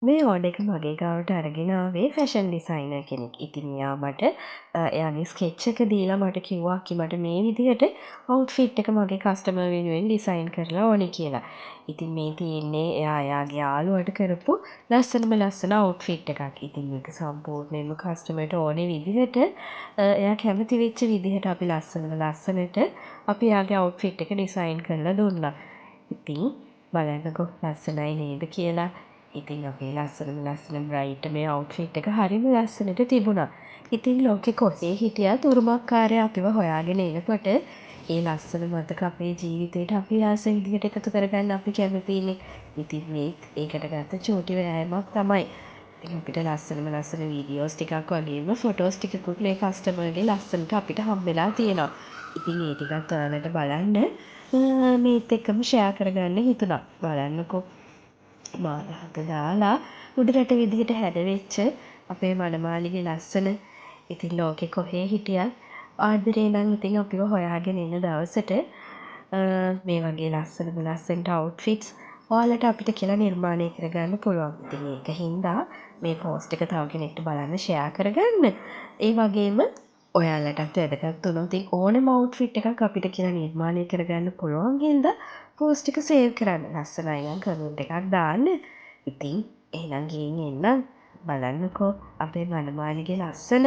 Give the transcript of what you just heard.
මේ ඕඩර් එක මගේ ගාවට අරගෙන ආවේ ෆැෂන් ඩිසයිනර් කෙනෙක්. ඉතින් එයා මට එයාගේ ස්කෙච් එක දීලා මට කිව්වා මට මේ විදිහට අවුට්ෆිට් එක මගේ කස්ටමර් වෙනුවෙන් ඩිසයින් කරලා ඕනේ කියලා. ඉතින් මේ තියෙන්නේ එයා එයාගේ යාළුවට කරපු ලස්සන අවුට්ෆිට් එකක්. ඉතින් මේක සම්පූර්ණයෙන්ම කස්ටමර්ට ඕනේ විදිහට එයා කැමති වෙච්ච විදිහට අපි ලස්සනට අපි එයාගේ අවුට්ෆිට් එක ඩිසයින් කරලා දුන්නා. ඉතින් බලන්නකෝ ලස්සනයි නේද කියලා. ඉතින් අපේ ලස්සන බ්‍රයිට් මේ අවුට්ෆිට් එක හරිම ලස්සනට තිබුණා. ඉතින් ලෝකෙ කොහේ හිටියත් උරුමකාරයා අපිව හොයාගෙන එනකොට ඒ ලස්සන මතක අපේ ජීවිතේට අපි ආස විදිහට එකතු කරගන්න අපි කැමතිනේ. ඉතින් ඒකට ගත්ත චූටි වෑයමක් තමයි. ඉතින් අපිට ලස්සන වීඩියෝස් ටිකක් වගේම ෆොටෝස් ටිකකුත් මේ කස්ටමර්ගේ ලස්සනට අපිට හම්බෙලා තියෙනවා. ඉතින් ඒ ටිකත් ඔයාලට බලන්න මේත් එක්කම ෂෙයා කරගන්න හිතුණා. බලන්නකෝ මාලහක දාලා උඩරට විදිහට හැඩවෙච්ච අපේ මනමාලිගේ ලස්සන. ඉතින් ලෝකෙ කොහේ හිටියත් ආදරේ නම් ඉතින් අපිව හොයාගෙන එන දවසට මේ වගේ ලස්සනට අවුට්ෆිට්ස් ඔයාලට අපිට කියලා නිර්මාණය කරගන්න පුළුවන්. ඉතින් ඒක හින්දා මේ පෝස්ට් එක තව කෙනෙක්ට බලන්න ෂෙයා කරගන්න. ඒ වගේම ඔයාලටත් වැදගත් වුණොත් ඕනෙම අවුට්ෆිට් එකක් අපිට කියලා නිර්මාණය කරගන්න පුළුවන් හින්දා පෝස්ට් එක සේව් කරන්න. ලස්සනයි නම් කමෙන්ට් එකක් දාන්න. ඉතින් එහෙනම් ගිහින් එන්නම්. බලන්නකෝ අපේ මනමාලිගේ ලස්සන